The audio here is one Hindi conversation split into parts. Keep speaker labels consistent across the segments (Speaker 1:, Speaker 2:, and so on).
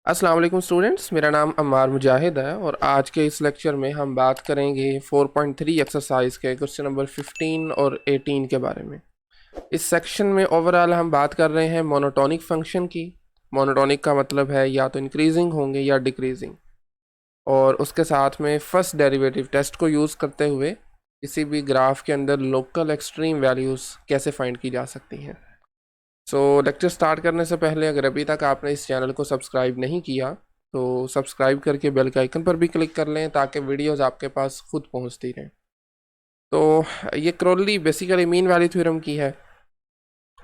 Speaker 1: अस्सलाम वालेकुम स्टूडेंट्स, मेरा नाम अम्मार मुजाहिद है और आज के इस लेक्चर में हम बात करेंगे 4.3 एक्सरसाइज के क्वेश्चन नंबर 15 और 18 के बारे में। इस सेक्शन में ओवरऑल हम बात कर रहे हैं मोनोटोनिक फंक्शन की। मोनोटोनिक का मतलब है या तो इंक्रीजिंग होंगे या डिक्रीजिंग, और उसके साथ में फर्स्ट डेरिवेटिव टेस्ट को यूज़ करते हुए किसी भी ग्राफ के अंदर लोकल एक्सट्रीम वैल्यूज़ कैसे फाइंड की जा सकती हैं। लेक्चर स्टार्ट करने से पहले अगर अभी तक आपने इस चैनल को सब्सक्राइब नहीं किया तो सब्सक्राइब करके बेल के आइकन पर भी क्लिक कर लें ताकि वीडियोस आपके पास खुद पहुंचती रहें। तो ये Crawley basically mean value theorem की है,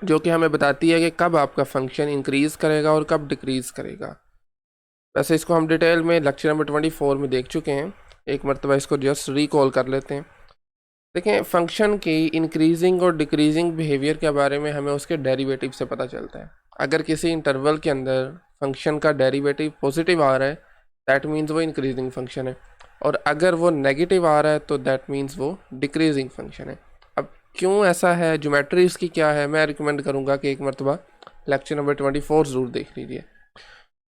Speaker 1: जो कि हमें बताती है कि कब आपका फंक्शन इंक्रीज़ करेगा और कब डिक्रीज़ करेगा। वैसे इसको हम डिटेल में लेक्चर नंबर 24 में देख चुके हैं, एक मरतबा इसको जस्ट रिकॉल कर लेते हैं। देखें, फंक्शन की इंक्रीजिंग और डिक्रीजिंग बिहेवियर के बारे में हमें उसके डेरिवेटिव से पता चलता है। अगर किसी इंटरवल के अंदर फंक्शन का डेरिवेटिव पॉजिटिव आ रहा है दैट मीन्स वो इंक्रीजिंग फंक्शन है, और अगर वो नेगेटिव आ रहा है तो दैट मीन्स वो डिक्रीजिंग फंक्शन है। अब क्यों ऐसा है, ज्योमेट्री इसकी क्या है, मैं रिकमेंड करूँगा कि एक मरतबा लेक्चर नंबर 24 ज़रूर देख लीजिए।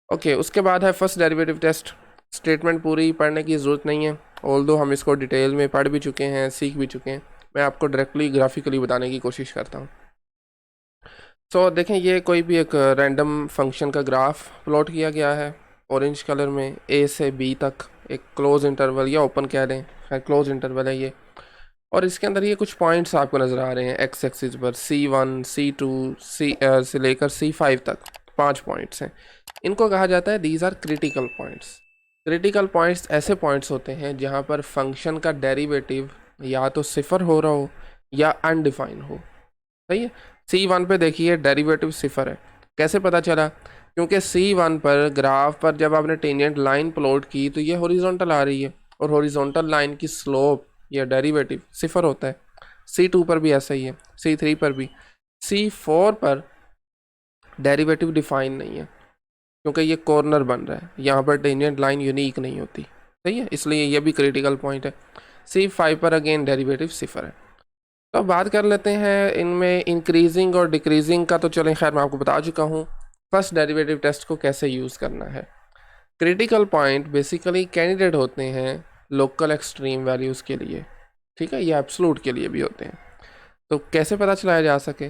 Speaker 1: ओके, उसके बाद है फर्स्ट डेरिवेटिव टेस्ट। स्टेटमेंट पूरी पढ़ने की ज़रूरत नहीं है, ऑल्दो हम इसको डिटेल में पढ़ भी चुके हैं, सीख भी चुके हैं। मैं आपको डायरेक्टली ग्राफिकली बताने की कोशिश करता हूँ। देखें, ये कोई भी एक रैंडम फंक्शन का ग्राफ प्लॉट किया गया है ऑरेंज कलर में, ए से बी तक एक क्लोज इंटरवल या ओपन कह दें, खैर क्लोज इंटरवल है ये। और इसके अंदर ये कुछ पॉइंट्स आपको नज़र आ रहे हैं एक्स एक्सिस पर, C1 C2 से लेकर C5 तक 5 पॉइंट्स हैं। इनको कहा जाता है these are critical points. Critical points ऐसे पॉइंट्स होते हैं जहाँ पर फंक्शन का डेरिवेटिव या तो सिफर हो रहा हो या अनडिफाइन हो। सही है। C1 पे देखिए डेरिवेटिव सिफर है। कैसे पता चला? क्योंकि C1 पर ग्राफ पर जब आपने टेंजेंट लाइन प्लॉट की तो ये हॉरिजॉन्टल आ रही है, और हॉरिजॉन्टल लाइन की स्लोप या डेरिवेटिव सिफर होता है। C2 पर भी ऐसा ही है, C3 पर भी। C4 पर डेरिवेटिव डिफाइन नहीं है क्योंकि ये कॉर्नर बन रहा है, यहाँ पर टेंजेंट लाइन यूनिक नहीं होती। सही है, इसलिए ये भी क्रिटिकल पॉइंट है। C5 पर अगेन डेरिवेटिव सिफर है। तो अब बात कर लेते हैं इनमें इंक्रीजिंग और डिक्रीजिंग का। तो चलें, खैर मैं आपको बता चुका हूँ फर्स्ट डेरिवेटिव टेस्ट को कैसे यूज़ करना है। क्रिटिकल पॉइंट बेसिकली कैंडिडेट होते हैं लोकल एक्सट्रीम वैल्यूज़ के लिए, ठीक है, ये एब्सोल्यूट के लिए भी होते हैं। तो कैसे पता चलाया जा सके?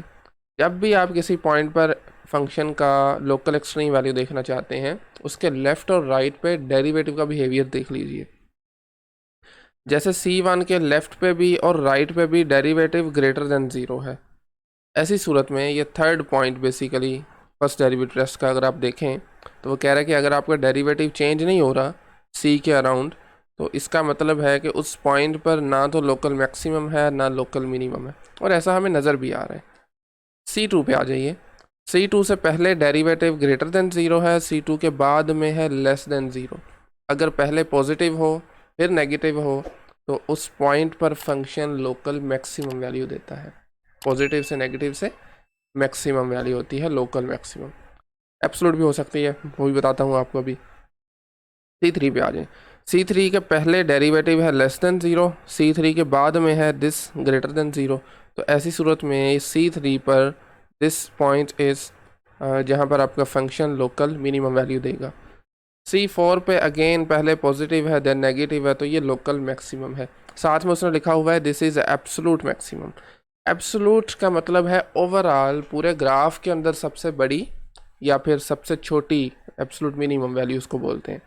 Speaker 1: जब भी आप किसी पॉइंट पर फंक्शन का लोकल एक्सट्रीम वैल्यू देखना चाहते हैं, उसके लेफ़्ट और राइट पे डेरिवेटिव का बिहेवियर देख लीजिए। जैसे C1 के लेफ़्ट पे भी और राइट पे भी डेरिवेटिव ग्रेटर देन ज़ीरो है। ऐसी सूरत में ये third point basically first derivative test का अगर आप देखें तो वो कह रहा है कि अगर आपका डेरिवेटिव चेंज नहीं हो रहा C के अराउंड, तो इसका मतलब है कि उस पॉइंट पर ना तो लोकल मैक्सिमम है ना लोकल मिनिमम है, और ऐसा हमें नज़र भी आ रहा है। C2 पे आ जाइए। C2 से पहले डेरिवेटिव ग्रेटर देन ज़ीरो है, C2 के बाद में है लेस देन ज़ीरो। अगर पहले पॉजिटिव हो फिर नेगेटिव हो तो उस पॉइंट पर फंक्शन लोकल मैक्सिमम वैल्यू देता है। पॉजिटिव से नेगेटिव से मैक्सिमम वैल्यू होती है लोकल मैक्सिमम। एब्सोल्यूट भी हो सकती है, वो भी बताता हूँ आपको अभी। C3 पे आ जाए। C3 के पहले डेरिवेटिव है लेस देन ज़ीरो, C3 के बाद में है दिस ग्रेटर देन ज़ीरो। तो ऐसी सूरत में C3 पर दिस पॉइंट इज़ जहाँ पर आपका फंक्शन लोकल मिनिमम वैल्यू देगा। C4 पे अगेन पहले पॉजिटिव है देन नेगेटिव है, तो ये लोकल मैक्सिमम है। साथ में उसने लिखा हुआ है this is absolute maximum. Absolute का मतलब है ओवरऑल पूरे ग्राफ के अंदर सबसे बड़ी या फिर सबसे छोटी एब्सोल्यूट मिनिमम वैल्यू उसको बोलते हैं।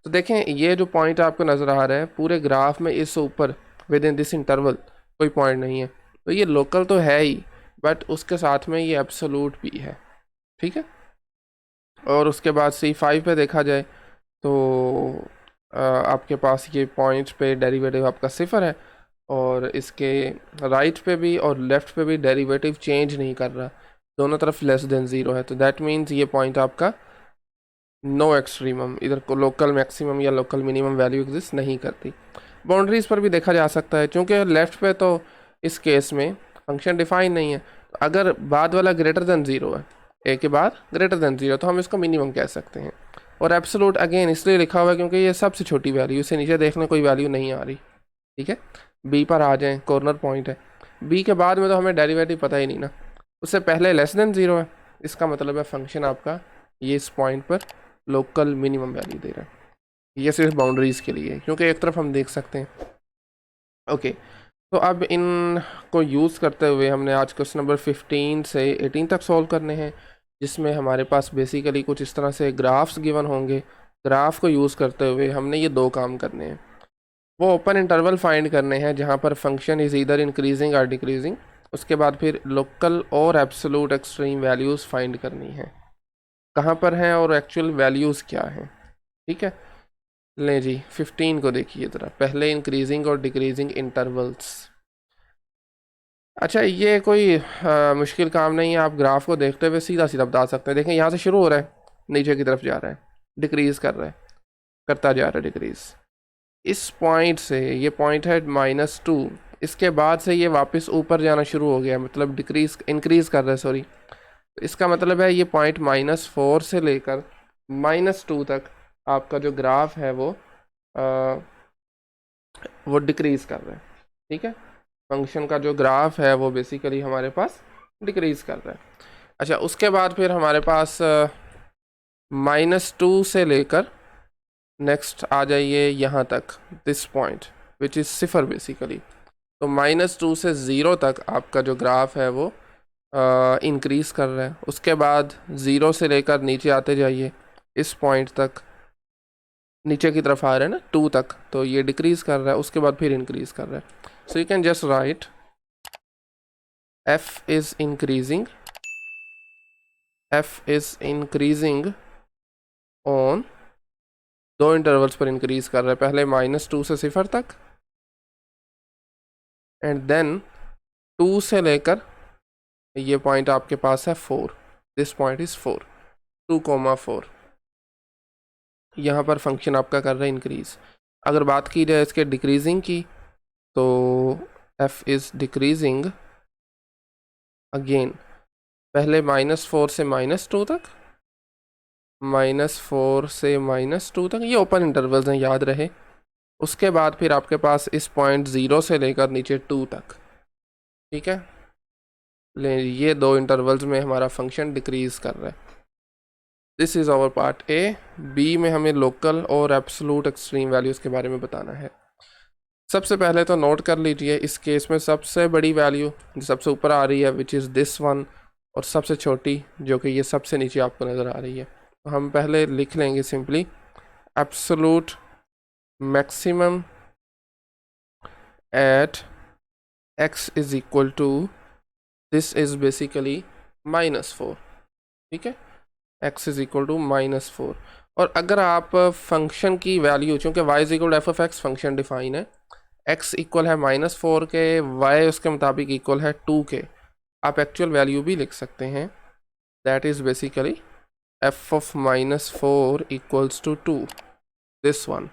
Speaker 1: तो देखें, ये जो पॉइंट आपको नज़र आ रहा है पूरे ग्राफ में इससे ऊपर विद इन दिस इंटरवल कोई पॉइंट नहीं है, तो ये लोकल तो है ही, बट उसके साथ में ये एब्सोल्यूट भी है, ठीक है। और उसके बाद C5 पे देखा जाए तो आपके पास ये पॉइंट पे डेरिवेटिव आपका सिफर है, और इसके राइट पे भी और लेफ़्ट पे भी डेरिवेटिव चेंज नहीं कर रहा, दोनों तरफ लेस देन ज़ीरो है। तो दैट मीन्स ये पॉइंट आपका नो एक्सट्रीमम, इधर को लोकल मैक्सिमम या लोकल मिनिमम वैल्यू एग्जिस्ट नहीं करती। बाउंड्रीज़ पर भी देखा जा सकता है, क्योंकि लेफ़्ट पे तो इस केस में फंक्शन डिफाइन नहीं है। तो अगर बाद वाला ग्रेटर देन ज़ीरो है, ए के बाद ग्रेटर देन ज़ीरो, तो हम इसको मिनिमम कह सकते हैं। और एब्सोल्यूट अगेन इसलिए लिखा हुआ है क्योंकि ये सबसे छोटी वैल्यू, इससे नीचे देखने कोई वैल्यू नहीं आ रही, ठीक है। बी पर आ जाएं, कॉर्नर पॉइंट है। बी के बाद में तो हमें डेरिवेटिव पता ही नहीं ना, उससे पहले लेस देन ज़ीरो है, इसका मतलब है फंक्शन आपका ये इस पॉइंट पर लोकल मिनिमम वैल्यू दे रहा है। ये सिर्फ बाउंड्रीज के लिए है, क्योंकि एक तरफ हम देख सकते हैं। ओके, तो अब इन को यूज़ करते हुए हमने आज क्वेश्चन नंबर 15 से 18 तक सॉल्व करने हैं, जिसमें हमारे पास बेसिकली कुछ इस तरह से ग्राफ्स गिवन होंगे। ग्राफ को यूज़ करते हुए हमने ये दो काम करने हैं। वो ओपन इंटरवल फाइंड करने हैं जहाँ पर फंक्शन इज़ ईदर इंक्रीजिंग और डिक्रीजिंग। उसके बाद फिर लोकल और एब्सोल्यूट एक्सट्रीम वैल्यूज़ फाइंड करनी है, कहाँ पर हैं और एक्चुअल वैल्यूज़ क्या हैं। ठीक है, लें जी 15 को देखिए ज़रा। पहले इंक्रीजिंग और डिक्रीजिंग इंटरवल्स। अच्छा, ये कोई मुश्किल काम नहीं है, आप ग्राफ को देखते हुए सीधा सीधा बता सकते हैं। देखें, यहाँ से शुरू हो रहा है, नीचे की तरफ जा रहा है, डिक्रीज़ कर रहा है, करता जा रहा है डिक्रीज़। इस पॉइंट से, ये पॉइंट है -2, इसके बाद से ये वापस ऊपर जाना शुरू हो गया, मतलब डिक्रीज़ इंक्रीज़ कर रहा है, सॉरी। तो इसका मतलब है ये पॉइंट -4 से लेकर -2 तक आपका जो ग्राफ है वो डिक्रीज़ कर रहा है। ठीक है, फंक्शन का जो ग्राफ है वो बेसिकली हमारे पास डिक्रीज़ कर रहा है। अच्छा, उसके बाद फिर हमारे पास -2 से लेकर नेक्स्ट आ जाइए यहाँ तक, this point which is 0 basically. तो -2 से 0 तक आपका जो ग्राफ है वो इंक्रीज़ कर रहा है। उसके बाद 0 से लेकर नीचे आते जाइए, इस पॉइंट तक नीचे की तरफ आ रहा है ना 2 तक, तो ये डिक्रीज़ कर रहा है। उसके बाद फिर इंक्रीज़ कर रहा है। सो you can just right f is increasing on दो इंटरवल्स पर इंक्रीज कर रहा है, पहले -2 से 0 तक, एंड देन 2 से लेकर ये पॉइंट आपके पास है 4, दिस पॉइंट इज 4, 2,4। यहाँ पर फंक्शन आपका कर रहा है इंक्रीज। अगर बात की जाए इसके डिक्रीजिंग की, तो f इज डिक्रीजिंग अगेन, पहले -4 से -2 तक, -4 से -2 तक, ये ओपन इंटरवल्स हैं, याद रहे। उसके बाद फिर आपके पास इस पॉइंट 0 से लेकर नीचे 2 तक। ठीक है, ले ये दो इंटरवल्स में हमारा फंक्शन डिक्रीज कर रहा है। This is our part A. B में हमें लोकल और एब्सोल्यूट एक्सट्रीम वैल्यूज़ के बारे में बताना है। सबसे पहले तो नोट कर लीजिए, इस केस में सबसे बड़ी वैल्यू जो सबसे ऊपर आ रही है विच इज़ दिस वन, और सबसे छोटी जो कि ये सबसे नीचे आपको नज़र आ रही है। तो हम पहले लिख लेंगे simply absolute maximum at x is equal to, this is basically -4। ठीक है, x इज़ इक्वल टू -4। और अगर आप फंक्शन की वैल्यू, चूँकि y is equal f of x function define है, x इक्वल है -4 के, y उसके मुताबिक इक्वल है 2 के, आप एक्चुअल वैल्यू भी लिख सकते हैं, that is basically f of -4 equals to 2, this one.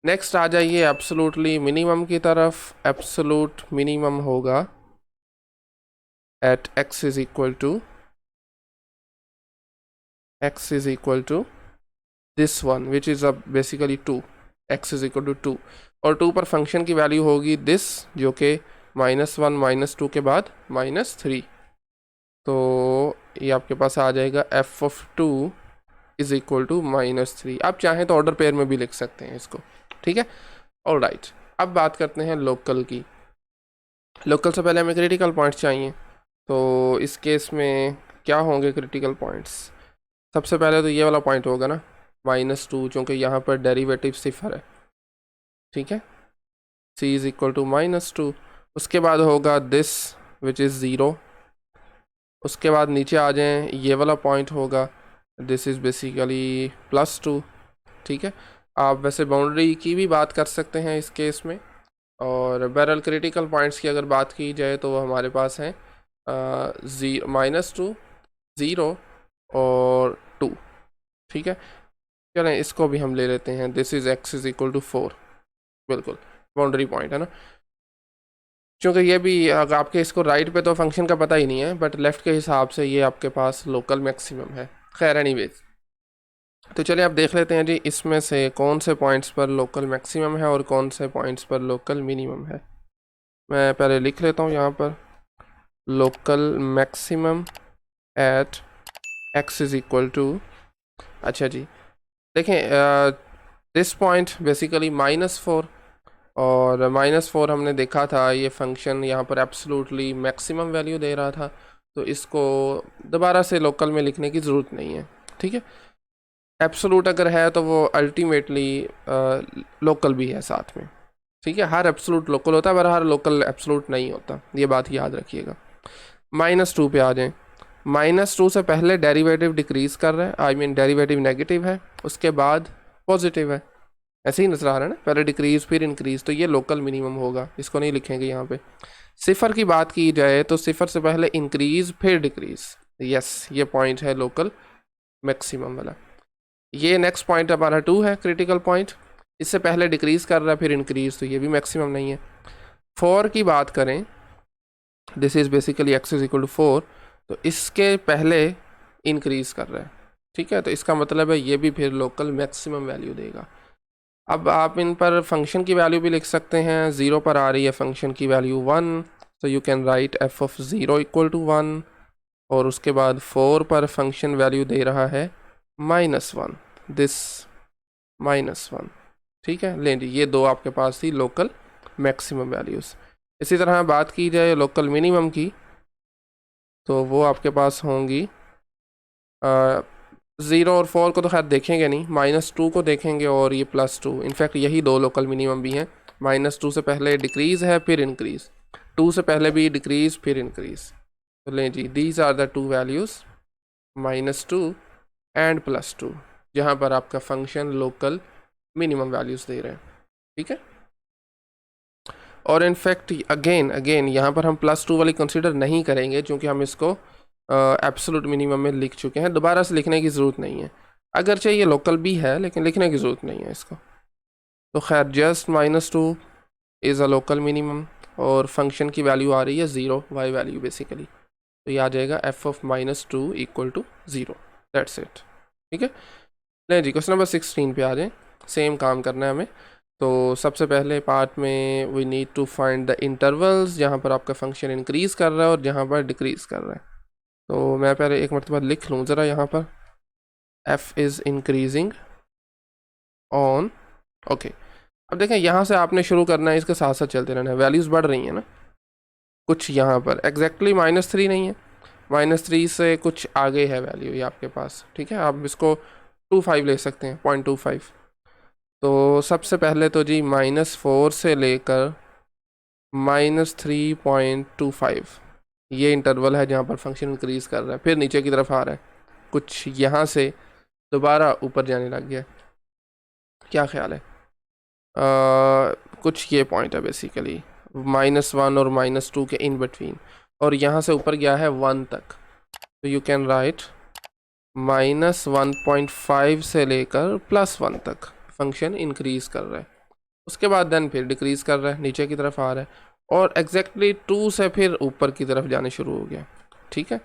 Speaker 1: Next आ जाइए एब्सोल्युटली मिनिमम की तरफ। एब्सोल्यूट मिनिमम होगा at x is equal to this one which is अब basically 2, x is equal to 2, और 2 पर फंक्शन की वैल्यू होगी दिस, जो कि -1 -2 के बाद -3। तो ये आपके पास आ जाएगा f of 2 is equal to -3। आप चाहें तो ऑर्डर पेयर में भी लिख सकते हैं इसको। ठीक है, ऑल राइट। अब बात करते हैं लोकल की। लोकल से पहले हमें क्रिटिकल पॉइंट्स चाहिए। तो इस केस में क्या होंगे क्रिटिकल पॉइंट्स? सबसे पहले तो ये वाला पॉइंट होगा ना -2, चूँकि यहाँ पर डेरिवेटिव 0 है। ठीक है, c इज़ इक्वल टू -2। उसके बाद होगा दिस विच इज़ 0। उसके बाद नीचे आ जाएं, ये वाला पॉइंट होगा, दिस इज़ बेसिकली +2। ठीक है, आप वैसे बाउंड्री की भी बात कर सकते हैं इस केस में। और बैरल क्रिटिकल पॉइंट्स की अगर बात की जाए तो वो हमारे पास हैं -2, 0 और 2। ठीक है, चलें इसको भी हम ले लेते हैं, this is x is equal to 4, बिल्कुल बाउंड्री पॉइंट है ना। क्योंकि ये भी अगर आपके इसको राइट पे तो फंक्शन का पता ही नहीं है, बट लेफ़्ट के हिसाब से ये आपके पास लोकल मैक्सिमम है। खैर एनीवेज, तो चलिए आप देख लेते हैं जी इसमें से कौन से पॉइंट्स पर लोकल मैक्सिमम है और कौन से पॉइंट्स पर लोकल मिनिमम है। मैं पहले लिख लेता हूँ यहाँ पर local maximum at x is equal to अच्छा जी, देखें दिस पॉइंट बेसिकली -4, और -4 हमने देखा था ये फंक्शन यहाँ पर एब्सोल्युटली मैक्सिमम वैल्यू दे रहा था, तो इसको दोबारा से लोकल में लिखने की ज़रूरत नहीं है। ठीक है, एब्सोल्यूट अगर है तो वो अल्टीमेटली लोकल भी है साथ में। ठीक है, हर एब्सोल्यूट लोकल होता है पर हर लोकल एब्सोल्यूट नहीं होता, ये बात याद रखिएगा। -2 पे आ जाएं। -2 से पहले डेरिवेटिव डिक्रीज कर रहा है, आई मीन डेरिवेटिव नेगेटिव है, उसके बाद पॉजिटिव है, ऐसे ही नजर आ रहा है ना, पहले डिक्रीज फिर इंक्रीज, तो ये लोकल मिनिमम होगा, इसको नहीं लिखेंगे यहाँ पे। सिफर की बात की जाए तो सिफर से पहले इंक्रीज फिर डिक्रीज, यस ये पॉइंट है लोकल मैक्सिमम वाला। ये नेक्स्ट पॉइंट हमारा 2 है, क्रिटिकल पॉइंट, इससे पहले डिक्रीज कर रहा है फिर इंक्रीज, तो ये भी मैक्सिमम नहीं है। 4 की बात करें, this is basically x is equal to 4, तो इसके पहले इंक्रीज कर रहा है। ठीक है, तो इसका मतलब है ये भी फिर लोकल मैक्सिमम वैल्यू देगा। अब आप इन पर फंक्शन की वैल्यू भी लिख सकते हैं। 0 पर आ रही है फंक्शन की वैल्यू 1, तो you can write f of 0 equal to 1, और उसके बाद 4 पर फंक्शन वैल्यू दे रहा है -1, दिस -1। ठीक है, लें जी, ये दो आपके पास थी लोकल मैक्सिमम वैल्यूज़। इसी तरह बात की जाए लोकल मिनिमम की, तो वो आपके पास होंगी 0 और 4 को तो खैर देखेंगे नहीं, -2 को देखेंगे और ये +2। इनफैक्ट यही दो लोकल मिनिमम भी हैं। -2 से पहले डिक्रीज़ है फिर इंक्रीज़, 2 से पहले भी डिक्रीज़ फिर इंक्रीज़। तो लें जी, these are the two values -2 and +2, जहाँ पर आपका फंक्शन लोकल मिनिमम वैल्यूज़ दे रहे हैं। ठीक है, और इनफैक्ट अगेन यहाँ पर हम +2 वाली कंसिडर नहीं करेंगे, क्योंकि हम इसको एब्सोल्यूट मिनिमम में लिख चुके हैं, दोबारा से लिखने की ज़रूरत नहीं है। अगर चाहिए लोकल भी है लेकिन लिखने की ज़रूरत नहीं है इसको। तो खैर just -2 is a local minimum, और फंक्शन की वैल्यू आ रही है 0, वाई वैल्यू बेसिकली, तो ये आ जाएगा f of -2 equal to 0, that's it. ठीक है, नहीं जी, क्वेश्चन नंबर 16 पे आ जाए, सेम काम करना है हमें। तो सबसे पहले पार्ट में we need to find the intervals, जहाँ पर आपका फंक्शन इंक्रीज़ कर रहा है और जहाँ पर डिक्रीज़ कर रहा है। तो मैं पहले एक मरतबा लिख लूँ ज़रा यहाँ पर, f is increasing on, okay. अब देखें यहाँ से आपने शुरू करना है, इसके साथ साथ चलते रहना है, वैल्यूज़ बढ़ रही हैं ना, कुछ यहाँ पर एग्जैक्टली -3 नहीं है, -3 से कुछ आगे है वैल्यू ये आपके पास। ठीक है, आप इसको 25 ले सकते हैं, 0.25। तो सबसे पहले तो जी -4 से लेकर -3.25 ये इंटरवल है जहाँ पर फंक्शन इंक्रीज़ कर रहा है, फिर नीचे की तरफ आ रहा है, कुछ यहाँ से दोबारा ऊपर जाने लग गया। क्या ख्याल है? कुछ ये पॉइंट है बेसिकली -1 और -2 के इन बिटवीन, और यहाँ से ऊपर गया है 1 तक, तो यू कैन राइट -1.5 से लेकर +1 तक फंक्शन इंक्रीज़ कर रहा है, उसके बाद देन फिर डिक्रीज़ कर रहा है, नीचे की तरफ आ रहा है, और एग्जैक्टली 2 से फिर ऊपर की तरफ जाने शुरू हो गया। ठीक है,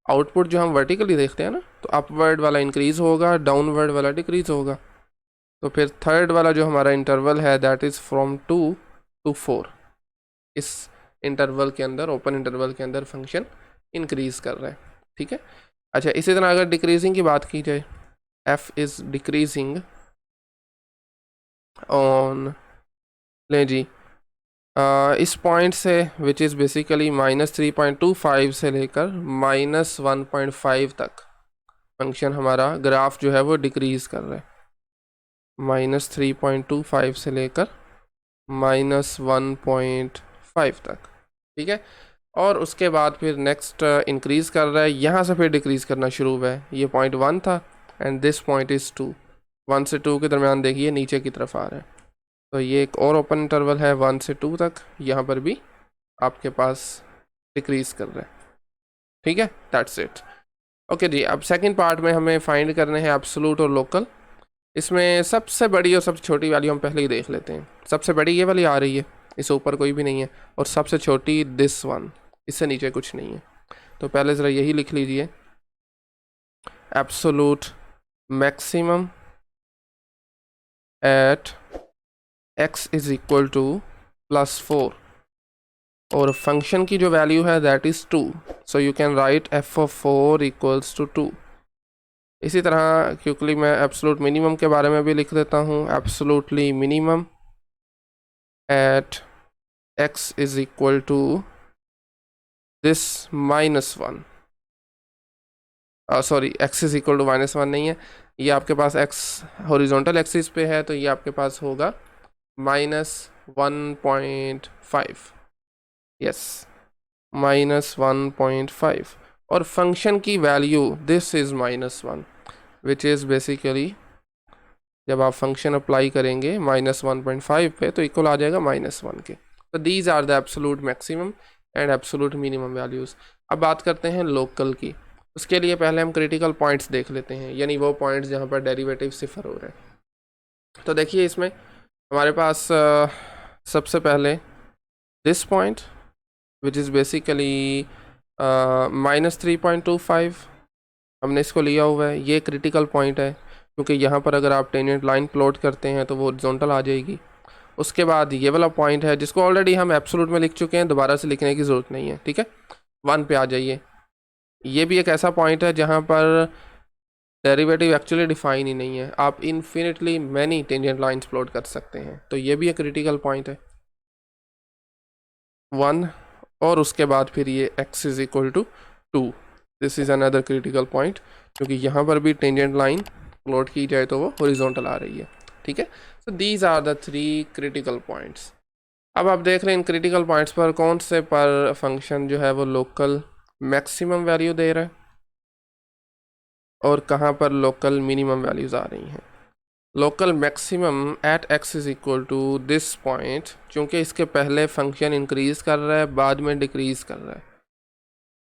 Speaker 1: आउटपुट जो हम वर्टिकली देखते हैं ना, तो अपवर्ड वाला इंक्रीज़ होगा, डाउनवर्ड वाला डिक्रीज़ होगा। तो फिर थर्ड वाला जो हमारा इंटरवल है दैट इज़ फ्रॉम 2 to 4, इस इंटरवल के अंदर, ओपन इंटरवल के अंदर फंक्शन इंक्रीज़ कर रहा है। ठीक है, अच्छा इसी तरह अगर डिक्रीजिंग की बात की जाए, f इज़ डिक्रीजिंग ऑन, लें जी, इस पॉइंट से विच इज़ बेसिकली -3.25 से लेकर -1.5 तक फंक्शन हमारा ग्राफ जो है वो डिक्रीज़ कर रहा है, -3.25 से लेकर -1.5 तक। ठीक है, और उसके बाद फिर नेक्स्ट इंक्रीज़ कर रहा है, यहाँ से फिर डिक्रीज़ करना शुरू हुआ है, ये पॉइंट 1 था एंड दिस पॉइंट इज़ 2, 1 से 2 के दरमियान देखिए नीचे की तरफ आ रहा है, तो ये एक और ओपन इंटरवल है 1 से 2 तक, यहाँ पर भी आपके पास डिक्रीज़ कर रहा है। ठीक है, दैट्स इट। ओके जी, अब सेकंड पार्ट में हमें फाइंड करने हैं एब्सोल्यूट और लोकल। इसमें सबसे बड़ी और सबसे छोटी वैल्यू हम पहले ही देख लेते हैं। सबसे बड़ी ये वाली आ रही है, इससे ऊपर कोई भी नहीं है, और सबसे छोटी दिस वन, इससे नीचे कुछ नहीं है। तो पहले ज़रा यही लिख लीजिए, absolute maximum at x is equal to +4, और फंक्शन की जो वैल्यू है that is 2, so you can write f of 4 equals to 2। इसी तरह क्योंकि मैं एब्सोल्यूट मिनिमम के बारे में भी लिख देता हूँ, absolutely minimum at x is equal to this -1, sorry x is equal to -1 नहीं है, ये आपके पास x हॉरिजॉन्टल एक्सिस पे है, तो ये आपके पास होगा -1.5, यस -1.5, और फंक्शन की value this is -1, which is basically जब आप फंक्शन अप्लाई करेंगे -1.5 पे तो इक्वल आ जाएगा -1 के। तो these are the absolute maximum and absolute minimum values. अब बात करते हैं लोकल की। उसके लिए पहले हम क्रिटिकल पॉइंट्स देख लेते हैं, यानी वो पॉइंट्स जहाँ पर डेरिवेटिव सिफर हो रहे हैं। तो देखिए इसमें हमारे पास सबसे पहले this point which is basically -3.25, हमने इसको लिया हुआ है, ये क्रिटिकल पॉइंट है क्योंकि यहाँ पर अगर आप टेंजेंट लाइन प्लॉट करते हैं तो वो हॉरिजॉन्टल आ जाएगी। उसके बाद ये वाला पॉइंट है जिसको ऑलरेडी हम एब्सोल्यूट में लिख चुके हैं, दोबारा से लिखने की ज़रूरत नहीं है, ठीक है। 1 पे आ जाइए। ये भी एक ऐसा पॉइंट है जहाँ पर डेरिवेटिव एक्चुअली डिफाइन ही नहीं है, आप infinitely many tangent lines plot कर सकते हैं, तो ये भी एक क्रिटिकल पॉइंट है 1। और उसके बाद फिर ये x is equal to 2, this is another critical point, क्योंकि यहाँ पर भी टेंजेंट लाइन प्लॉट की जाए तो वो हॉरिजॉन्टल आ रही है, ठीक है। So these are the 3 critical points. अब आप देख रहे हैं इन क्रिटिकल पॉइंट्स पर कौन से पर फंक्शन जो है वो लोकल मैक्सिमम वैल्यू दे रहा है और कहाँ पर लोकल मिनिमम वैल्यूज़ आ रही हैं। Local maximum at x is equal to this point, चूँकि इसके पहले फंक्शन इंक्रीज़ कर रहा है, बाद में डिक्रीज़ कर रहा है,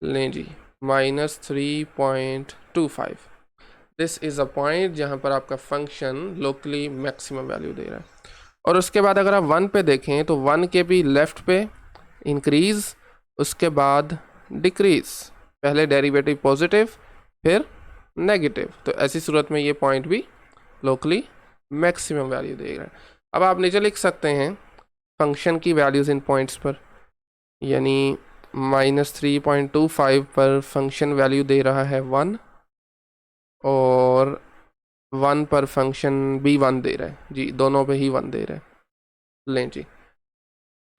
Speaker 1: लें जी -3.25, दिस इज़ अ पॉइंट जहाँ पर आपका फंक्शन लोकली मैक्सिमम वैल्यू दे रहा है। और उसके बाद अगर आप 1 पे देखें तो 1 के भी लेफ़्ट पे इंक्रीज़, उसके बाद डिक्रीज़, पहले डेरिवेटिव पॉजिटिव फिर नेगेटिव, तो ऐसी सूरत में ये पॉइंट भी लोकली मैक्सिमम वैल्यू दे रहा है। अब आप नीचे लिख सकते हैं फंक्शन की वैल्यूज़ इन पॉइंट्स पर, यानी -3.25 पर फंक्शन वैल्यू दे रहा है 1 और 1 पर फंक्शन भी 1 दे रहा है जी, दोनों पे ही 1 दे रहा है, लें जी।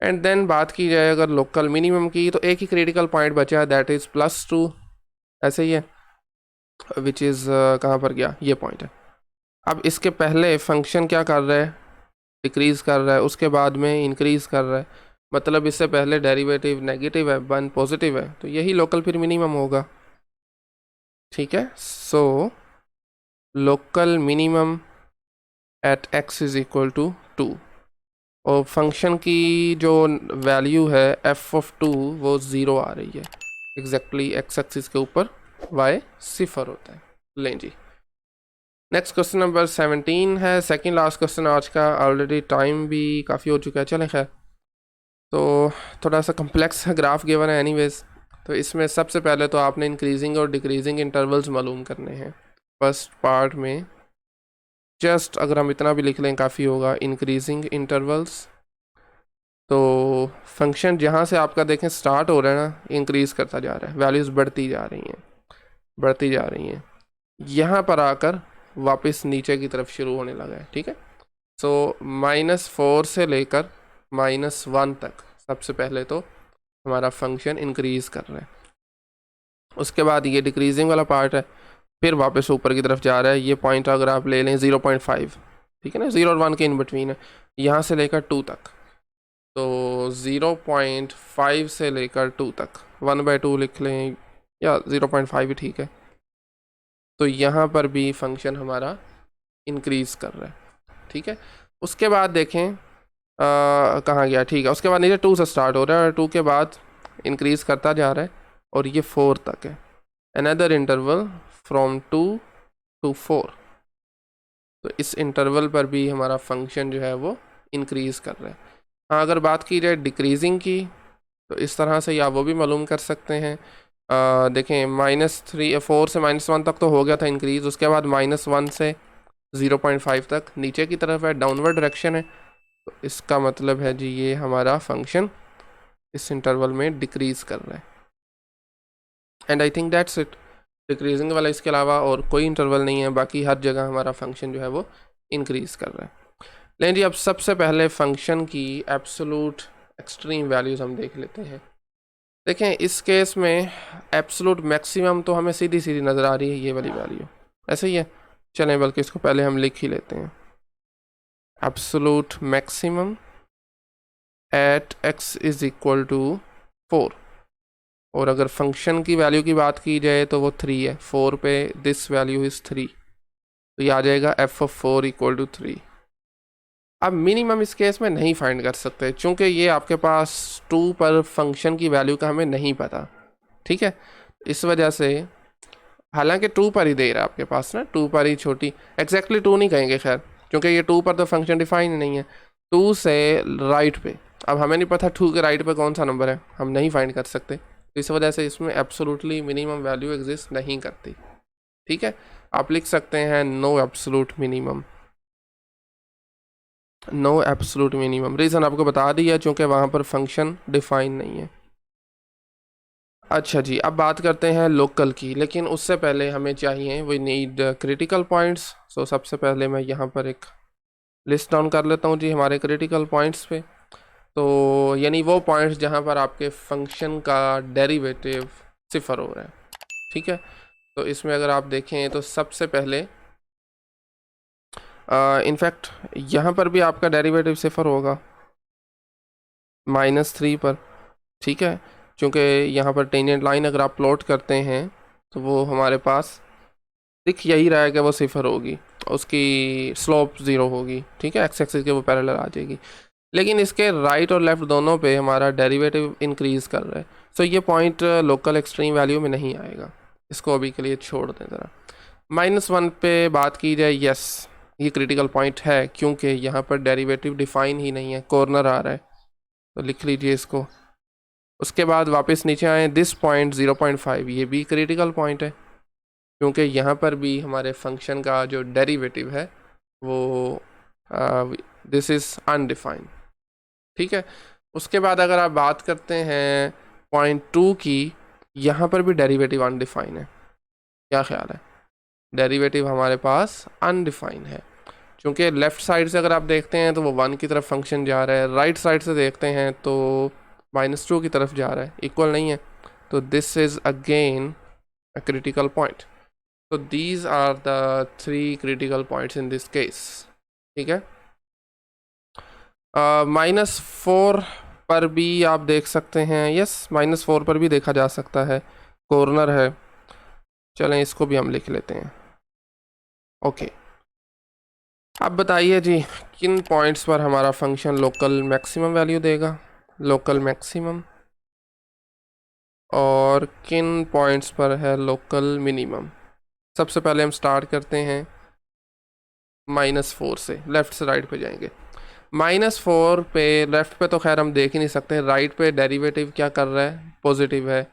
Speaker 1: एंड देन बात की जाए अगर लोकल मिनिमम की, तो एक ही क्रिटिकल पॉइंट बचा है, दैट इज़ +2, ऐसे ही है, विच इज़ कहाँ पर गया, ये पॉइंट है। अब इसके पहले फंक्शन क्या कर रहा है, डिक्रीज़ कर रहा है, उसके बाद में इंक्रीज़ कर रहा है, मतलब इससे पहले डेरिवेटिव नेगेटिव है, 1 पॉजिटिव है, तो यही लोकल फिर मिनिमम होगा, ठीक है। So local minimum at x is equal to 2, और फंक्शन की जो वैल्यू है f(2) वो 0 आ रही है, एग्जैक्टली x एक्सिस के ऊपर, y 0 होता है, लें जी। नेक्स्ट क्वेश्चन नंबर 17 है, सेकंड लास्ट क्वेश्चन आज का, ऑलरेडी टाइम भी काफ़ी हो चुका है, चलें खैर। तो थोड़ा सा कम्प्लेक्स ग्राफ गिवन है एनीवेज। तो इसमें सबसे पहले तो आपने इंक्रीजिंग और डिक्रीजिंग इंटरवल्स मालूम करने हैं। फर्स्ट पार्ट में जस्ट अगर हम इतना भी लिख लें काफ़ी होगा, इंक्रीजिंग इंटरवल्स, तो फंक्शन जहाँ से आपका देखें स्टार्ट हो रहा है ना, इंक्रीज़ करता जा रहा है, वैल्यूज़ बढ़ती जा रही हैं, बढ़ती जा रही हैं, यहाँ पर आकर वापस नीचे की तरफ शुरू होने लगा है, ठीक है। सो -4 से लेकर -1 तक सबसे पहले तो हमारा फंक्शन इंक्रीज़ कर रहा है, उसके बाद ये डिक्रीजिंग वाला पार्ट है, फिर वापस ऊपर की तरफ जा रहा है। ये पॉइंट अगर आप ले लें 0.5, ठीक है ना, 0 और 1 के इन बिटवीन है, यहाँ से लेकर 2 तक, तो 0.5 से लेकर 2 तक 1/2 लिख लें या 0.5 ही ठीक है। तो यहाँ पर भी फंक्शन हमारा इंक्रीज़ कर रहा है, ठीक है। उसके बाद देखें कहाँ गया, ठीक है, उसके बाद नीचे 2 से स्टार्ट हो रहा है और 2 के बाद इंक्रीज़ करता जा रहा है और ये 4 तक है, अनदर इंटरवल फ्रॉम 2 to 4, तो इस इंटरवल पर भी हमारा फंक्शन जो है वो इंक्रीज़ कर रहा है। हाँ, अगर बात की जाए डिक्रीजिंग की, तो इस तरह से या वो भी मालूम कर सकते हैं, देखें -4 से -1 तक तो हो गया था इंक्रीज़, उसके बाद -1 से 0.5 तक नीचे की तरफ है, डाउनवर्ड डायरेक्शन है, तो इसका मतलब है जी ये हमारा फंक्शन इस इंटरवल में डिक्रीज़ कर रहा है। And I think that's it, decreasing वाला इसके अलावा और कोई इंटरवल नहीं है, बाकी हर जगह हमारा फंक्शन जो है वो इंक्रीज़ कर रहा है। लेकिन जी अब सबसे पहले फंक्शन की एब्सोलूट एक्सट्रीम वैल्यूज़ हम देख लेते हैं। देखें इस केस में एब्सोलूट मैक्सिमम तो हमें सीधी सीधी नज़र आ रही है, ये वाली वैल्यू ऐसे ही है। चलें बल्कि इसको पहले हम लिख ही लेते हैं, absolute maximum at x is equal to 4। और अगर फंक्शन की वैल्यू की बात की जाए तो वो 3 है, 4 पे दिस वैल्यू इज़ 3, तो ये आ जाएगा f ऑफ 4 इक्वल टू 3। अब मिनिमम इस केस में नहीं फाइंड कर सकते क्योंकि ये आपके पास 2 पर फंक्शन की वैल्यू का हमें नहीं पता, ठीक है। इस वजह से हालांकि 2 पर ही दे रहा है आपके पास ना, 2 पर ही छोटी, एग्जैक्टली 2 नहीं कहेंगे खैर, क्योंकि ये 2 पर तो फंक्शन डिफाइन नहीं है। 2 से राइट पे, अब हमें नहीं पता 2 के राइट पे कौन सा नंबर है, हम नहीं फाइंड कर सकते, तो इस वजह से इसमें एब्सोल्युटली मिनिमम वैल्यू एग्जिस्ट नहीं करती, ठीक है। आप लिख सकते हैं no absolute minimum, no absolute minimum. Reason आपको बता दिया क्योंकि वहाँ पर फंक्शन डिफाइन नहीं है। अच्छा जी, अब बात करते हैं लोकल की, लेकिन उससे पहले हमें चाहिए वी नीड क्रिटिकल पॉइंट्स। सो सबसे पहले मैं यहाँ पर एक लिस्ट डाउन कर लेता हूँ जी हमारे क्रिटिकल पॉइंट्स पे। तो यानी वो पॉइंट्स जहाँ पर आपके फंक्शन का डेरिवेटिव सिफर हो रहा है, ठीक है। तो इसमें अगर आप देखें तो सबसे पहले इनफैक्ट यहाँ पर भी आपका डेरिवेटिव सिफर होगा -3 पर, ठीक है, क्योंकि यहाँ पर टेंजेंट लाइन अगर आप प्लॉट करते हैं तो वो हमारे पास दिख यही रहा है कि वो सिफर होगी, उसकी स्लोप 0 होगी, ठीक है, एक्स एक्सिस के वो पैरेलल आ जाएगी। लेकिन इसके राइट और लेफ्ट दोनों पे हमारा डेरिवेटिव इंक्रीज़ कर रहा है, सो ये पॉइंट लोकल एक्सट्रीम वैल्यू में नहीं आएगा, इसको अभी के लिए छोड़ दें ज़रा। -1 पे बात की जाए, यस ये क्रिटिकल पॉइंट है क्योंकि यहाँ पर डेरिवेटिव डिफाइन ही नहीं है, कॉर्नर आ रहा है, तो लिख लीजिए इसको। उसके बाद वापस नीचे आए, दिस पॉइंट 0.5, ये भी क्रिटिकल पॉइंट है क्योंकि यहाँ पर भी हमारे फंक्शन का जो डेरिवेटिव है वो दिस इज़ अनडिफाइंड, ठीक है। उसके बाद अगर आप बात करते हैं .2 की, यहाँ पर भी डेरिवेटिव अनडिफाइन है, क्या ख्याल है, डेरिवेटिव हमारे पास अनडिफाइन है क्योंकि लेफ़्ट साइड से अगर आप देखते हैं तो वो 1 की तरफ फंक्शन जा रहा है, राइट साइड से देखते हैं तो -2 की तरफ जा रहा है, इक्वल नहीं है, तो this is again a critical point. तो these are the 3 critical points in this case, ठीक है। -4 पर भी आप देख सकते हैं, यस -4 पर भी देखा जा सकता है, कॉर्नर है, चलें इसको भी हम लिख लेते हैं, ओके। अब बताइए जी किन पॉइंट्स पर हमारा फंक्शन लोकल मैक्सिमम वैल्यू देगा, लोकल मैक्सिमम, और किन पॉइंट्स पर है लोकल मिनिमम। सबसे पहले हम स्टार्ट करते हैं -4 से, लेफ़्ट से राइट पे जाएंगे। -4 पे लेफ़्ट पे तो खैर हम देख ही नहीं सकते, राइट पे डेरिवेटिव क्या कर रहा है, पॉजिटिव है,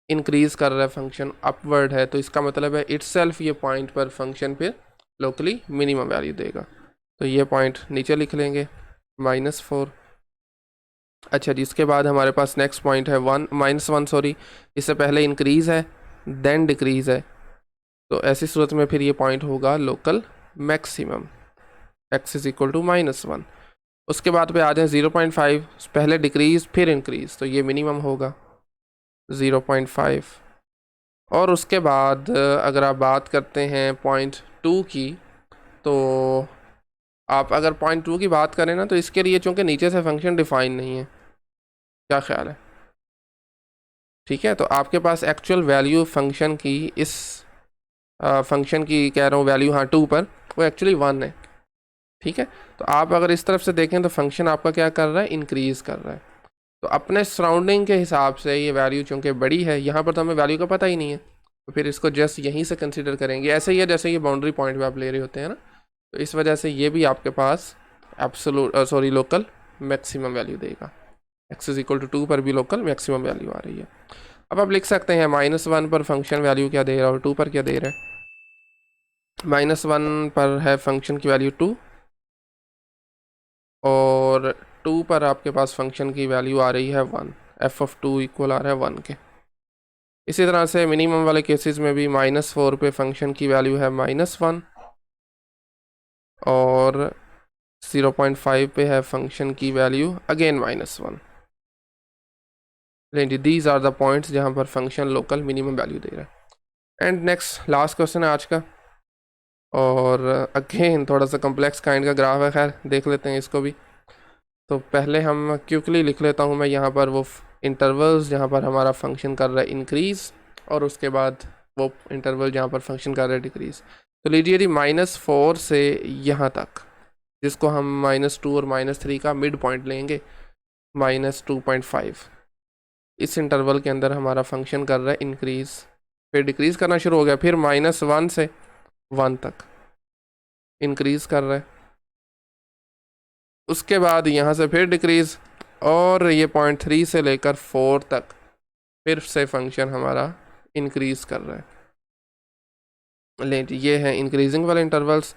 Speaker 1: इंक्रीज़ कर रहा है, फंक्शन अपवर्ड है, तो इसका मतलब है इटसेल्फ ये पॉइंट पर फंक्शन फिर लोकली मिनिमम वैल्यू देगा, तो ये पॉइंट नीचे लिख लेंगे -4। अच्छा जी, इसके बाद हमारे पास नेक्स्ट पॉइंट है -1 सॉरी, इससे पहले इंक्रीज़ है देन डिक्रीज़ है, तो ऐसी सूरत में फिर ये पॉइंट होगा local maximum, x is equal to -1। उसके बाद पे आ जाए 0.5, पहले डिक्रीज़ फिर इंक्रीज़, तो ये मिनिमम होगा 0.5। और उसके बाद अगर आप बात करते हैं .2 की, तो आप अगर .2 की बात करें ना, तो इसके लिए चूँकि नीचे से फंक्शन डिफाइन नहीं है, क्या ख्याल है, ठीक है, तो आपके पास एक्चुअल वैल्यू फंक्शन की, इस फंक्शन की कह रहा हूँ वैल्यू, हाँ 2 पर, वो एक्चुअली 1 है, ठीक है। तो आप अगर इस तरफ से देखें तो फंक्शन आपका क्या कर रहा है, इंक्रीज़ कर रहा है, तो अपने सराउंडिंग के हिसाब से ये वैल्यू चूँकि बड़ी है, यहाँ पर तो हमें वैल्यू का पता ही नहीं है, तो फिर इसको जस्ट यहीं से कंसिडर करेंगे। ऐसे ही है जैसे ये बाउंड्री पॉइंट पे आप ले रहे होते हैं ना, तो इस वजह से ये भी आपके पास absolute sorry local maximum value देगा, x इज़ इक्वल टू 2 पर भी लोकल मैक्सिमम वैल्यू आ रही है। अब आप लिख सकते हैं -1 पर फंक्शन वैल्यू क्या दे रहा है और 2 पर क्या दे रहा है। -1 पर है फंक्शन की वैल्यू 2, और 2 पर आपके पास फंक्शन की वैल्यू आ रही है 1, f ऑफ 2 इक्वल आ रहा है 1 के, इसी तरह से मिनिमम वाले केसेस में भी -4 पे फंक्शन की वैल्यू है -1 और 0.5 पे है फंक्शन की value again -1। These are the points जहाँ पर फंक्शन लोकल मिनिमम वैल्यू दे रहा है। एंड नेक्स्ट लास्ट क्वेश्चन है आज का, और अगेन थोड़ा सा कॉम्प्लेक्स काइंड का ग्राफ है, खैर देख लेते हैं इसको भी। तो पहले हम क्विकली लिख लेता हूँ मैं यहाँ पर वो इंटरवल्स जहाँ पर हमारा फंक्शन कर रहा है इंक्रीज़, और उसके बाद वो इंटरवल जहाँ पर फंक्शन कर रहा है डिक्रीज़। तो लीजिए यदि -4 से यहाँ तक, जिसको हम -2 और -3 का मिड पॉइंट लेंगे, -2.5, इस इंटरवल के अंदर हमारा फंक्शन कर रहा है इंक्रीज़, फिर डिक्रीज़ करना शुरू हो गया, फिर -1 से 1 तक इंक्रीज़ कर रहा है, उसके बाद यहाँ से फिर डिक्रीज़, और ये 0.3 से लेकर 4 तक फिर से फंक्शन हमारा इंक्रीज़ कर रहा है। ले ये है इंक्रीजिंग वाले इंटरवल्स।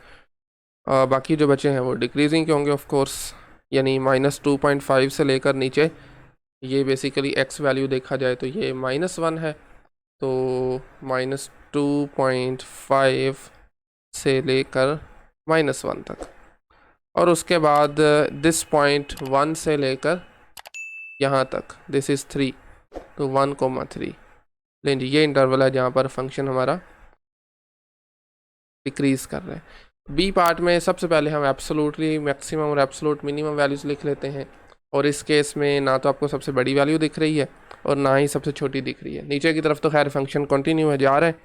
Speaker 1: बाकी जो बचे हैं वो डिक्रीजिंग के होंगे ऑफ कोर्स, यानी -2.5 से लेकर नीचे, ये बेसिकली एक्स वैल्यू देखा जाए तो ये -1 है, तो -2.5 से लेकर -1 तक, और उसके बाद दिस पॉइंट 1 से लेकर यहाँ तक, दिस इज़ 3, तो 1,3। लेकिन ये इंटरवल है जहाँ पर फंक्शन हमारा डिक्रीज़ कर रहा है। बी पार्ट में सबसे पहले हम एब्सोल्युटली मैक्सिमम और एब्सोल्यूट मिनिमम वैल्यूज़ लिख लेते हैं, और इस केस में ना तो आपको सबसे बड़ी वैल्यू दिख रही है और ना ही सबसे छोटी दिख रही है। नीचे की तरफ तो खैर फंक्शन कंटिन्यू है, जा रहा है,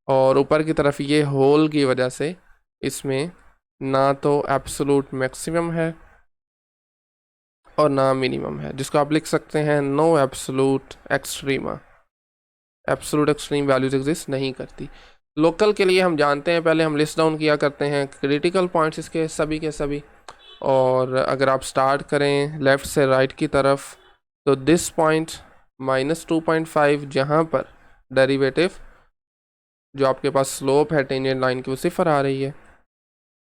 Speaker 1: और ऊपर की तरफ ये होल की वजह से इसमें ना तो एब्सोल्यूट मैक्सिमम है और ना मिनिमम है, जिसको आप लिख सकते हैं no absolute extrema. Absolute extreme values exist नहीं करती। लोकल के लिए हम जानते हैं, पहले हम लिस्ट डाउन किया करते हैं क्रिटिकल पॉइंट्स इसके सभी के सभी, और अगर आप स्टार्ट करें लेफ़्ट से राइट की तरफ, तो दिस पॉइंट -2.5 जहाँ पर डेरिवेटिव जो आपके पास स्लोप है टेंजेंट लाइन की वो 0 आ रही है,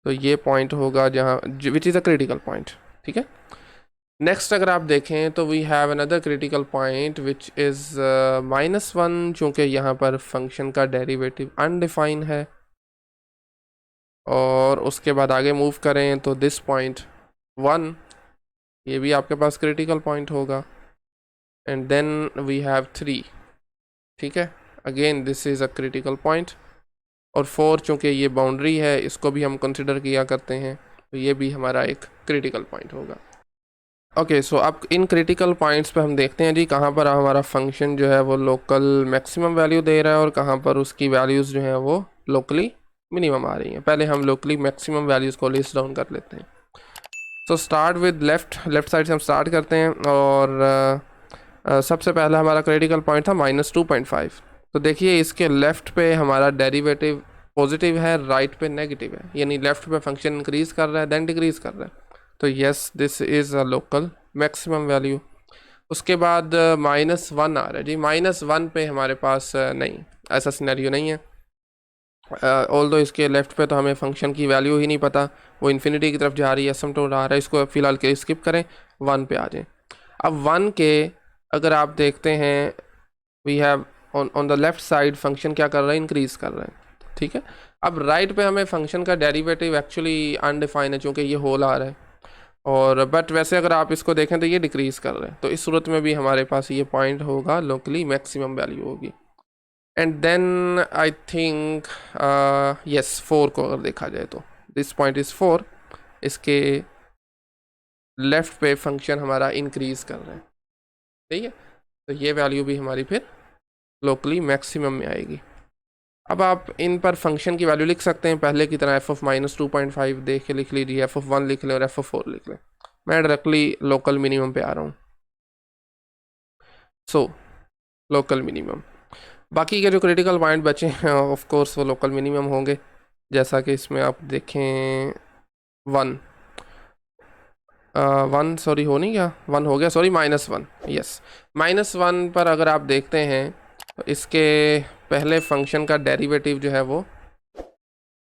Speaker 1: तो ये पॉइंट होगा जहाँ which is a critical point. ठीक है, नेक्स्ट अगर आप देखें तो we have another critical point which is -1, चूँकि यहाँ पर फंक्शन का डेरिवेटिव अनडिफाइन है, और उसके बाद आगे मूव करें तो दिस पॉइंट 1, ये भी आपके पास क्रिटिकल पॉइंट होगा, एंड देन वी हैव 3। ठीक है, again this is a critical point, और 4 चूँकि ये बाउंड्री है इसको भी हम कंसिडर किया करते हैं, तो ये भी हमारा एक क्रिटिकल पॉइंट होगा। ओके, सो अब इन क्रिटिकल पॉइंट्स पे हम देखते हैं जी कहाँ पर हमारा फंक्शन जो है वो लोकल मैक्सिमम वैल्यू दे रहा है और कहाँ पर उसकी वैल्यूज़ जो है वो लोकली मिनिमम आ रही हैं। पहले हम लोकली मैक्सिमम वैल्यूज़ को लिस्ट डाउन कर लेते हैं। So start with left side से हम स्टार्ट करते हैं, और सबसे पहला हमारा क्रिटिकल पॉइंट था -2.5। तो देखिए इसके लेफ़्ट पे हमारा डेरिवेटिव पॉजिटिव है, राइट पे नेगेटिव है, यानी लेफ़्ट पे फंक्शन इंक्रीज़ कर रहा है देन डिक्रीज़ कर रहा है, तो yes this is a local maximum value. उसके बाद -1 आ रहा है जी, -1 पे हमारे पास नहीं, ऐसा सिनेरियो नहीं है। ऑल्दो इसके लेफ़्ट पे तो हमें फंक्शन की वैल्यू ही नहीं पता, वो इन्फिनिटी की तरफ जा रही है, एसिम्पटोट आ रहा है, इसको फ़िलहाल के स्किप करें, 1 पे आ जाएं। अब 1 के अगर आप देखते हैं we have on the left side function क्या कर रहा है, इंक्रीज़ कर रहा है। ठीक है, अब राइट पे हमें फंक्शन का डेरिवेटिव एक्चुअली अनडिफाइन है चूँकि ये होल आ रहा है, और बट वैसे अगर आप इसको देखें तो ये डिक्रीज़ कर रहे हैं, तो इस सूरत में भी हमारे पास ये पॉइंट होगा लोकली मैक्सिमम वैल्यू होगी। And then I think yes 4 को अगर देखा जाए तो दिस पॉइंट इज़ 4, इसके लेफ़्ट पे फंक्शन हमारा इंक्रीज़ कर रहा है। ठीक है, तो ये वैल्यू भी हमारी फिर लोकली मैक्सिमम में आएगी। अब आप इन पर फंक्शन की वैल्यू लिख सकते हैं पहले की तरह, f(-2.5) देख के लिख लीजिए, f(1) लिख लें और f(4) लिख लें। मैं डायरेक्टली लोकल मिनिमम पे आ रहा हूँ, सो लोकल मिनिमम। बाकी के जो क्रिटिकल पॉइंट बचे हैं ऑफ कोर्स वो लोकल मिनिमम होंगे, जैसा कि इसमें आप देखें 1 1 सॉरी हो नहीं गया, 1 हो गया सॉरी, -1, यस -1 पर अगर आप देखते हैं तो इसके पहले फंक्शन का डेरिवेटिव जो है वो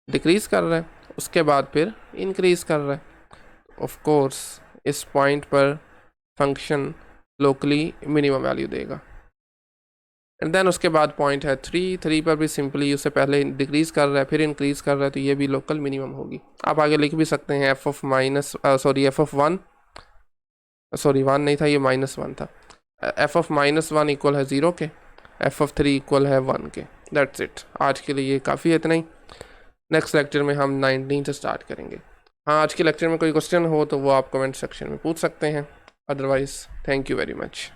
Speaker 1: डिक्रीज़ कर रहा है, उसके बाद फिर इंक्रीज़ कर रहा है। ऑफ कोर्स इस पॉइंट पर फंक्शन लोकली मिनिमम वैल्यू देगा। एंड देन उसके बाद पॉइंट है 3 पर भी सिंपली उससे पहले डिक्रीज़ कर रहा है फिर इंक्रीज़ कर रहा है, तो ये भी लोकल मिनिमम होगी। आप आगे लिख भी सकते हैं F of one, sorry one नहीं था, ये -1 था। एफ ऑफ -1 इक्वल है 0 के, एफ ऑफ 3 इक्वल है 1 के। दैट्स इट, आज के लिए ये काफ़ी है, इतना ही। नेक्स्ट लेक्चर में हम 19 से स्टार्ट करेंगे। हाँ, आज के लेक्चर में कोई क्वेश्चन हो तो वो आप कमेंट सेक्शन में पूछ सकते हैं, otherwise thank you very much.